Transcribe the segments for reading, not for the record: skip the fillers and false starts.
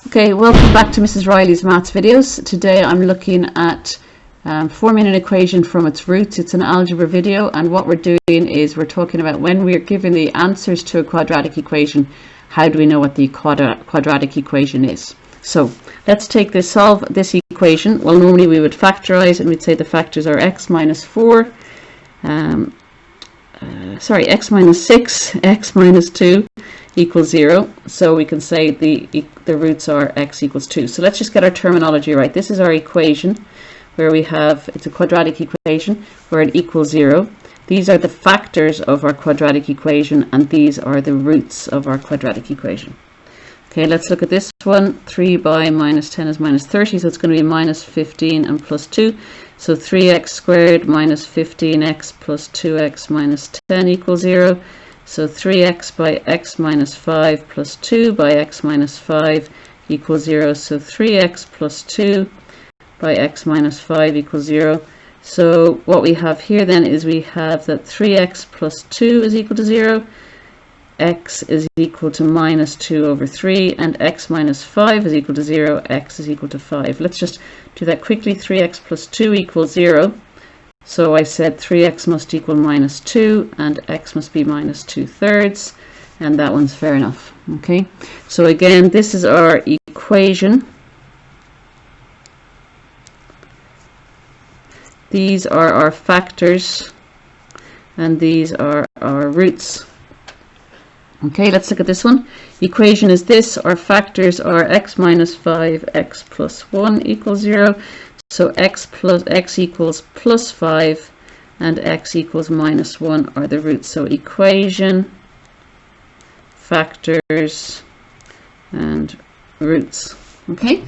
Okay, welcome back to Mrs. Riley's Maths videos. Today I'm looking at forming an equation from its roots. It's an algebra video, and what we're doing is we're talking about when we're given the answers to a quadratic equation, how do we know what the quadratic equation is? So let's solve this equation. Well, normally we would factorize and we'd say the factors are x minus 4, x minus 6, x minus 2 equals 0. So we can say the roots are x equals 2. So let's just get our terminology right. This is our equation where we have, it's a quadratic equation where it equals 0. These are the factors of our quadratic equation, and these are the roots of our quadratic equation. Okay, let's look at this one. 3 by minus 10 is minus 30, so it's going to be minus 15 and plus 2. So 3x squared minus 15x plus 2x minus 10 equals 0. So 3x by x minus 5 plus 2 by x minus 5 equals 0. So 3x plus 2 by x minus 5 equals 0. So what we have here then is we have that 3x plus 2 is equal to 0. X is equal to minus 2 over 3, and x minus 5 is equal to 0, x is equal to 5. Let's just do that quickly. 3x plus 2 equals 0. So I said 3x must equal minus 2, and x must be minus 2/3, and that one's fair enough. Okay, so again, this is our equation. These are our factors, and these are our roots. Okay, let's look at this one. Equation is this. Our factors are x minus 5, x plus 1 equals 0. So x equals plus 5 and x equals minus 1 are the roots. So equation, factors, and roots. Okay,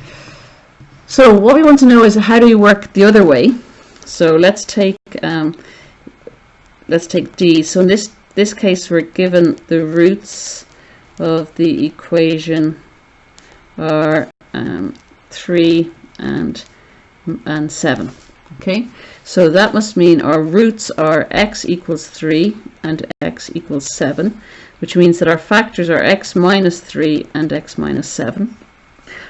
so what we want to know is how do you work the other way. So let's take D. So in this case we're given the roots of the equation are 3 and 7. Okay, so that must mean our roots are x equals 3 and x equals 7, which means that our factors are x minus 3 and x minus 7.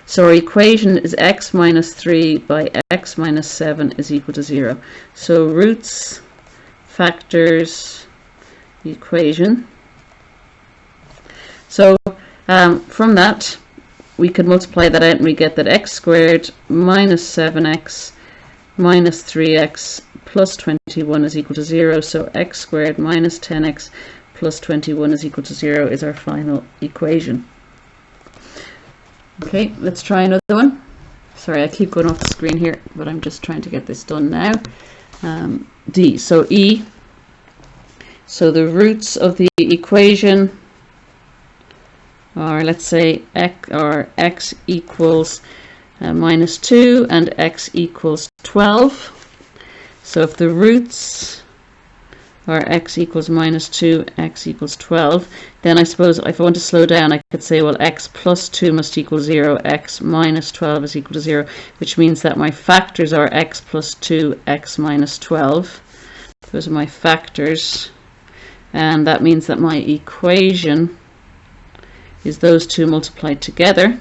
So our equation is x minus 3 by x minus 7 is equal to 0. So roots, factors, equation. So from that we could multiply that out and we get that x squared minus 7x minus 3x plus 21 is equal to 0. So x squared minus 10x plus 21 is equal to 0 is our final equation. Okay, let's try another one. Sorry, I keep going off the screen here, but I'm just trying to get this done now. D. So E. So the roots of the equation are, let's say, x equals minus 2 and x equals 12. So if the roots are x equals minus 2, x equals 12, then I suppose if I want to slow down, I could say, well, x plus 2 must equal 0, x minus 12 is equal to 0, which means that my factors are x plus 2, x minus 12. Those are my factors, and that means that my equation is those two multiplied together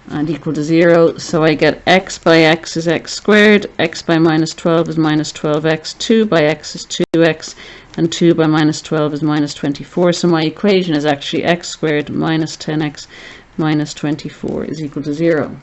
and equal to 0. So I get x by x is x squared, x by minus 12 is minus 12x, 2 by x is 2x, and 2 by minus 12 is minus 24. So my equation is actually x squared minus 10x minus 24 is equal to 0.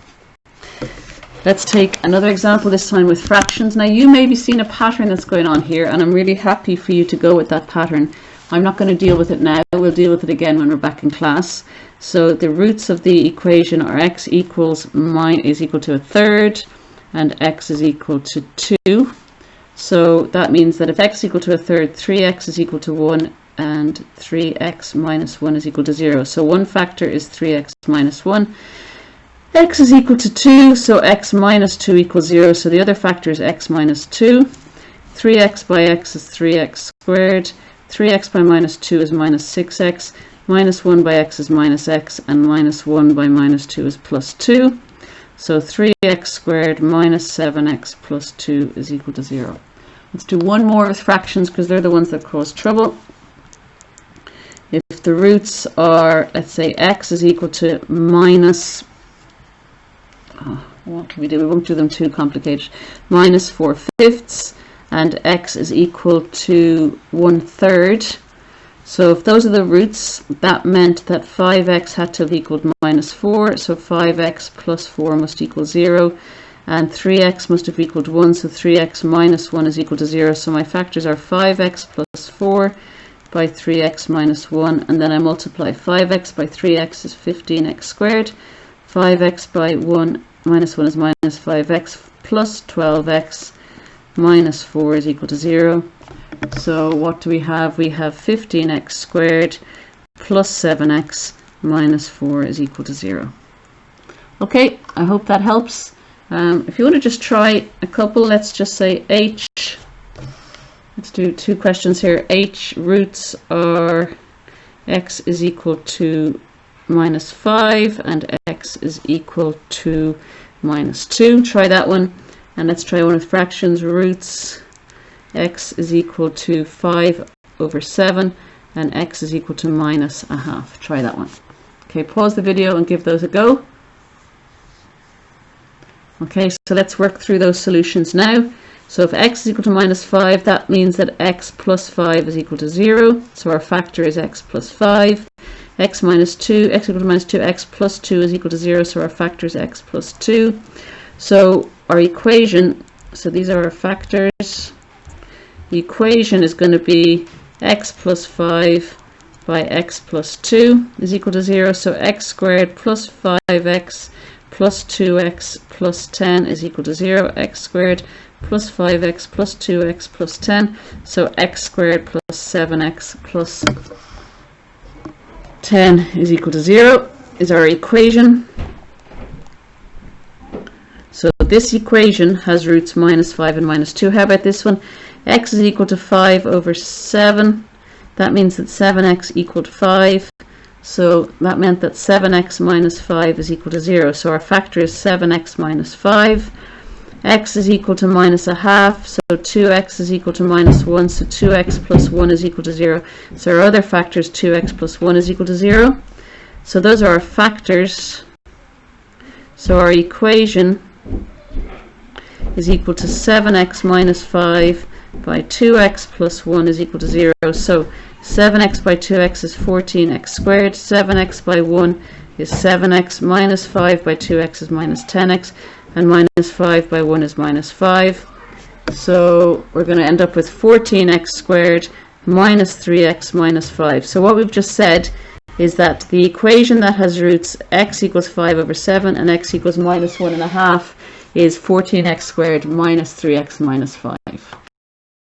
Let's take another example, this time with fractions. Now you may be seeing a pattern that's going on here, and I'm really happy for you to go with that pattern. I'm not going to deal with it now, we'll deal with it again when we're back in class. So the roots of the equation are x equals is equal to 1/3 and x is equal to 2. So that means that if x is equal to 1/3, 3x is equal to 1 and 3x minus 1 is equal to 0. So one factor is 3x minus 1. X is equal to 2, so x minus 2 equals 0. So the other factor is x minus 2. 3x by x is 3x squared. 3x by minus 2 is minus 6x. Minus 1 by x is minus x, and minus 1 by minus 2 is plus 2. So 3x squared minus 7x plus 2 is equal to 0. Let's do one more with fractions because they're the ones that cause trouble. If if the roots are, let's say x is equal to minus, what can we do? We won't do them too complicated. Minus 4/5 and x is equal to 1/3. So if those are the roots, that meant that 5x had to have equaled minus 4. So 5x plus 4 must equal 0. And 3x must have equaled 1. So 3x minus 1 is equal to 0. So my factors are 5x plus 4 by 3x minus 1. And then I multiply 5x by 3x is 15x squared. 5x by 1 minus 1 is minus 5x plus 12x minus 4 is equal to 0. So what do we have? We have 15x squared plus 7x minus 4 is equal to 0. Okay, I hope that helps. If you want to just try a couple, let's just say h. Let's do two questions here. H roots are x is equal to minus 5 and x is equal to minus 2. Try that one. And let's try one with fractions. Roots x is equal to 5/7 and x is equal to minus a half. Try that one. Okay, pause the video and give those a go. Okay, so let's work through those solutions now. So if x is equal to minus 5, that means that x plus 5 is equal to 0. So our factor is x plus 5. X minus 2, x equal to minus 2, x plus 2 is equal to 0. So our factor is x plus 2. So our equation, so these are our factors. The equation is going to be x plus 5 by x plus 2 is equal to 0. So x squared plus 5x plus 2x plus 10 is equal to 0. X squared plus 5x plus 2x plus 10. So x squared plus 7x plus 10 is equal to 0 is our equation. So this equation has roots minus 5 and minus 2. How about this one? X is equal to 5/7. That means that 7x equaled 5. So that meant that 7x minus 5 is equal to 0. So our factor is 7x minus 5. X is equal to minus a half. So 2x is equal to minus 1. So 2x plus 1 is equal to 0. So our other factor is 2x plus 1 is equal to 0. So those are our factors. So our equation is equal to 7x minus 5 by 2x plus 1 is equal to 0. So 7x by 2x is 14x squared. 7x by 1 is 7x. Minus 5 by 2x is minus 10x. And minus 5 by 1 is minus 5. So we're going to end up with 14x squared minus 3x minus 5. So what we've just said is that the equation that has roots x equals 5/7 and x equals minus 1.5 is 14x squared minus 3x minus 5.